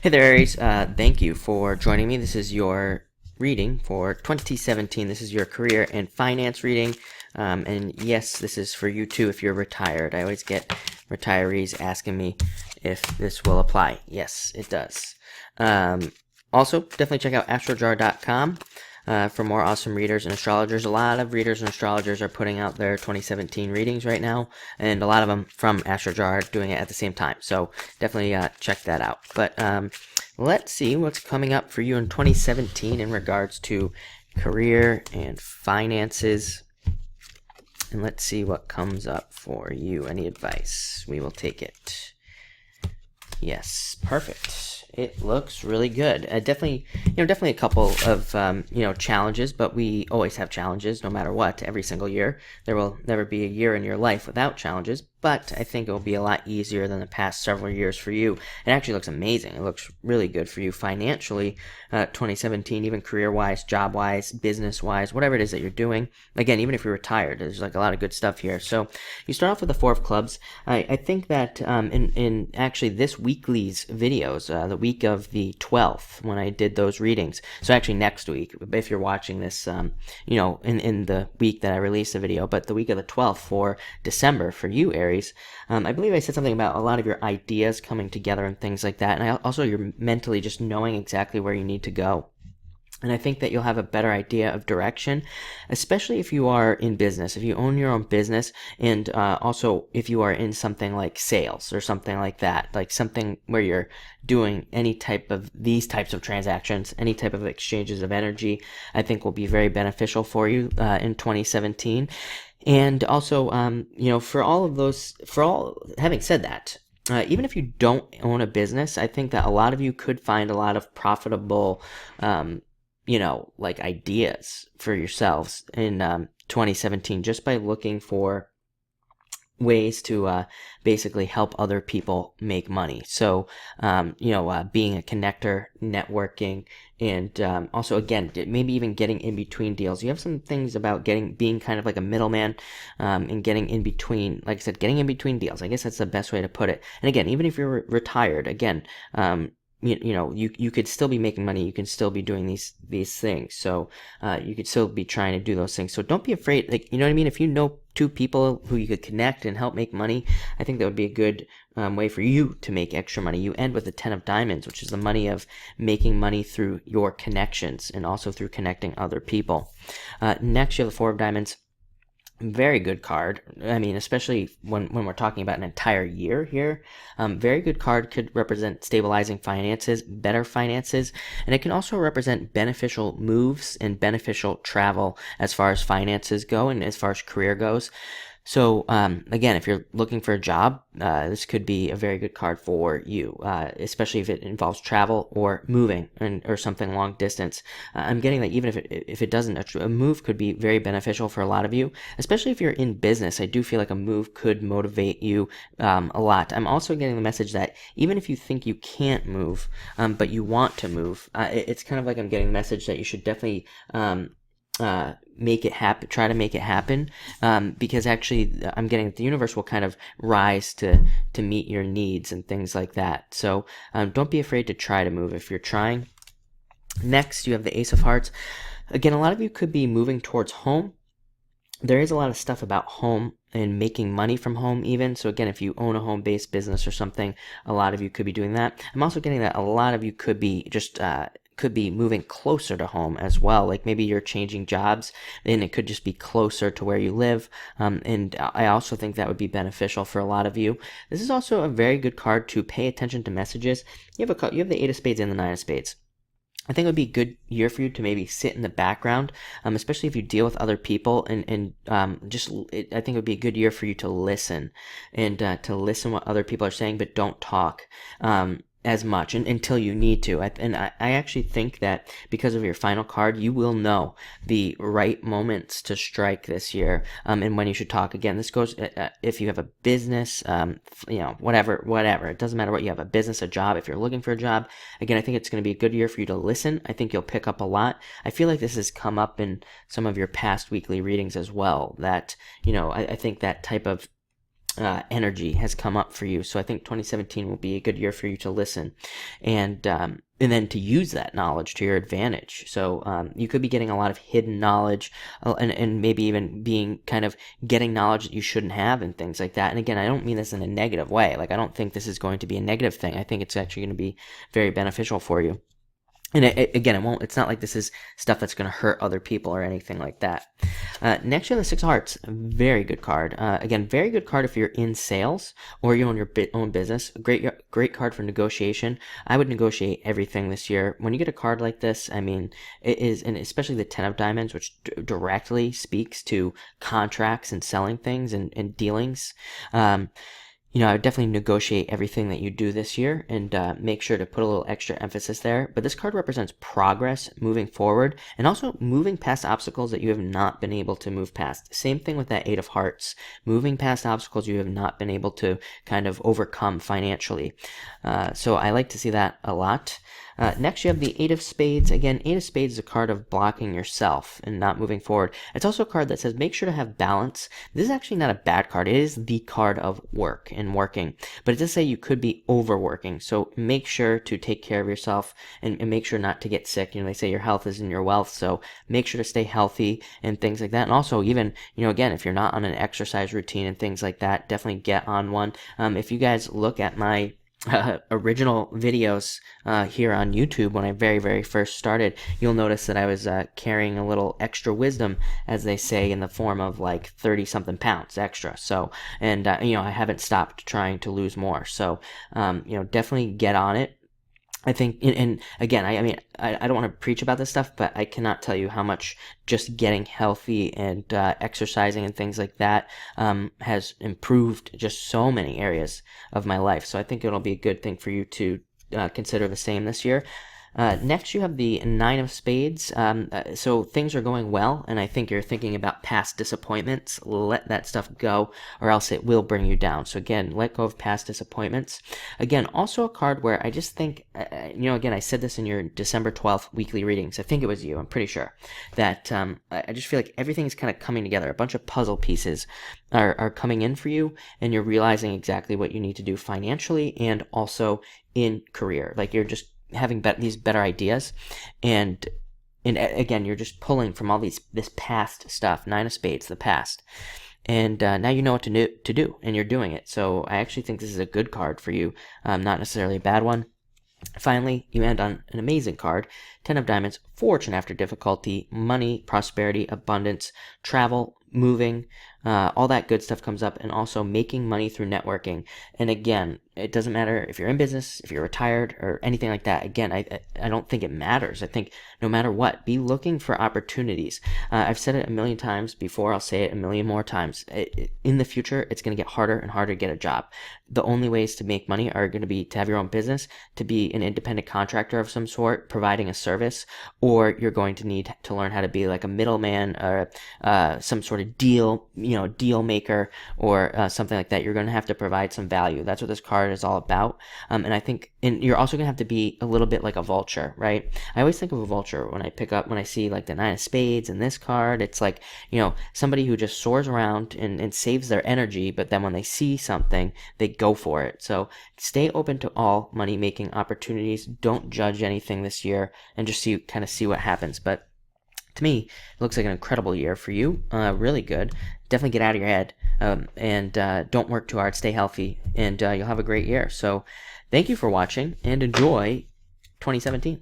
Hey there, Aries. Thank you for joining me. This is your reading for 2017. This is your career and finance reading. And yes, this is for you too if you're retired. I always get retirees asking me if this will apply. Yes, it does. Also, definitely check out astrojar.com. For more awesome readers and astrologers. A lot of readers and astrologers are putting out their 2017 readings right now, and a lot of them from AstroJar are doing it at the same time. So definitely check that out. But let's see what's coming up for you in 2017 in regards to career and finances. And let's see what comes up for you. Any advice? We will take it. Yes, perfect. It looks really good. Definitely a couple of challenges, but we always have challenges no matter what. Every single year, there will never be a year in your life without challenges. But I think it will be a lot easier than the past several years for you. It actually looks amazing. It looks really good for you financially. 2017, even career-wise, job-wise, business-wise, whatever it is that you're doing. Again, even if you're retired, there's like a lot of good stuff here. So you start off with the Four of Clubs. I think that in actually this weekly's videos, the week of the 12th, when I did those readings. So actually next week, if you're watching this, in the week that I released the video, but the week of the 12th for December for you, Aries. I believe I said something about a lot of your ideas coming together and things like that, and also you're mentally just knowing exactly where you need to go. And I think that you'll have a better idea of direction, especially if you are in business, if you own your own business, and also if you are in something like sales or something like that, like something where you're doing any type of these types of transactions, any type of exchanges of energy, I think will be very beneficial for you in 2017. And also, having said that, even if you don't own a business, I think that a lot of you could find a lot of profitable, ideas for yourselves in 2017 just by looking for ways to basically help other people make money. So, being a connector, networking, and also, again, maybe even getting in between deals. You have some things about being kind of like a middleman and getting in between, like I said, getting in between deals. I guess that's the best way to put it. And again, even if you're retired, again, you could still be making money. You can still be doing these things. So you could still be trying to do those things. So don't be afraid. Like, you know what I mean? If you know two people who you could connect and help make money, I think that would be a good way for you to make extra money. You end with the 10 of Diamonds, which is the money of making money through your connections and also through connecting other people. Next, you have the Four of Diamonds. Very good card. I mean, especially when we're talking about an entire year here. Very good card. Could represent stabilizing finances, better finances, and it can also represent beneficial moves and beneficial travel as far as finances go and as far as career goes. So, again, if you're looking for a job, this could be a very good card for you, especially if it involves travel or moving or something long distance. I'm getting that even if it doesn't, a move could be very beneficial for a lot of you, especially if you're in business. I do feel like a move could motivate you a lot. I'm also getting the message that even if you think you can't move, but you want to move, it's kind of like I'm getting the message that you should definitely make it happen, try to make it happen, because actually I'm getting that the universe will kind of rise to meet your needs and things like that. So don't be afraid to try to move if you're trying. Next, you have the Ace of Hearts. Again, a lot of you could be moving towards home. There is a lot of stuff about home and making money from home even. So again, if you own a home-based business or something, a lot of you could be doing that. I'm also getting that a lot of you could be just could be moving closer to home as well. Like maybe you're changing jobs and it could just be closer to where you live. And I also think that would be beneficial for a lot of you. This is also a very good card to pay attention to messages. You have the Eight of Spades and the Nine of Spades. I think it would be a good year for you to maybe sit in the background, especially if you deal with other people, and I think it would be a good year for you to listen and to listen what other people are saying, but don't talk as much until you need to. I actually think that because of your final card, you will know the right moments to strike this year, and when you should talk. Again, this goes if you have a business, whatever. It doesn't matter what you have, a business, a job. If you're looking for a job, again, I think it's going to be a good year for you to listen. I think you'll pick up a lot. I feel like this has come up in some of your past weekly readings as well. That I think that type of energy has come up for you. So I think 2017 will be a good year for you to listen, and then to use that knowledge to your advantage. So you could be getting a lot of hidden knowledge, and maybe even being kind of getting knowledge that you shouldn't have and things like that. And again, I don't mean this in a negative way. Like, I don't think this is going to be a negative thing. I think it's actually going to be very beneficial for you. And again, it's not like this is stuff that's going to hurt other people or anything like that. Next, you have the Six of Hearts. Very good card. Again, very good card if you're in sales or you own your own business. Great card for negotiation. I would negotiate everything this year. When you get a card like this, I mean, it is, and especially the Ten of Diamonds, which directly speaks to contracts and selling things and dealings. I would definitely negotiate everything that you do this year and make sure to put a little extra emphasis there. But this card represents progress moving forward and also moving past obstacles that you have not been able to move past. Same thing with that Eight of Hearts, moving past obstacles you have not been able to kind of overcome financially. So I like to see that a lot. Next, you have the Eight of Spades. Again, Eight of Spades is a card of blocking yourself and not moving forward. It's also a card that says make sure to have balance. This is actually not a bad card. It is the card of work and working, but it does say you could be overworking. So make sure to take care of yourself and make sure not to get sick. They say your health is in your wealth, so make sure to stay healthy and things like that. And also, even, again, if you're not on an exercise routine and things like that, definitely get on one. If you guys look at my original videos here on YouTube when I very, very first started, you'll notice that I was carrying a little extra wisdom, as they say, in the form of like 30 something pounds extra. So, and I haven't stopped trying to lose more. So, definitely get on it. I think, and again, I mean, I don't want to preach about this stuff, but I cannot tell you how much just getting healthy and exercising and things like that has improved just so many areas of my life. So I think it'll be a good thing for you to consider the same this year. Next, you have the Nine of Spades. So things are going well, and I think you're thinking about past disappointments. Let that stuff go, or else it will bring you down. So again, let go of past disappointments. Again, also a card where I just think, again, I said this in your December 12th weekly readings. I think it was you, I'm pretty sure, that I just feel like everything's kind of coming together. A bunch of puzzle pieces are coming in for you, and you're realizing exactly what you need to do financially and also in career. Like, you're just having these better ideas, and again, you're just pulling from all this past stuff. Nine of Spades, the past, and now you know what to do, and you're doing it. So I actually think this is a good card for you, not necessarily a bad one. Finally, you end on an amazing card, Ten of Diamonds. Fortune after difficulty, money, prosperity, abundance, travel, moving, all that good stuff comes up, and also making money through networking. And again, it doesn't matter if you're in business, if you're retired, or anything like that. Again, I don't think it matters. I think no matter what, be looking for opportunities. I've said it a million times before. I'll say it a million more times. In the future, it's going to get harder and harder to get a job. The only ways to make money are going to be to have your own business, to be an independent contractor of some sort, providing a service, or you're going to need to learn how to be like a middleman or some sort of deal maker, or something like that. You're going to have to provide some value. That's what this card is all about. And I think, and you're also going to have to be a little bit like a vulture, right? I always think of a vulture when I see like the Nine of Spades and this card. It's like, somebody who just soars around and saves their energy, but then when they see something, they go for it. So stay open to all money making opportunities. Don't judge anything this year, and just see what happens. But to me, it looks like an incredible year for you. Really good. Definitely get out of your head, and don't work too hard. Stay healthy, and you'll have a great year. So thank you for watching, and enjoy 2017.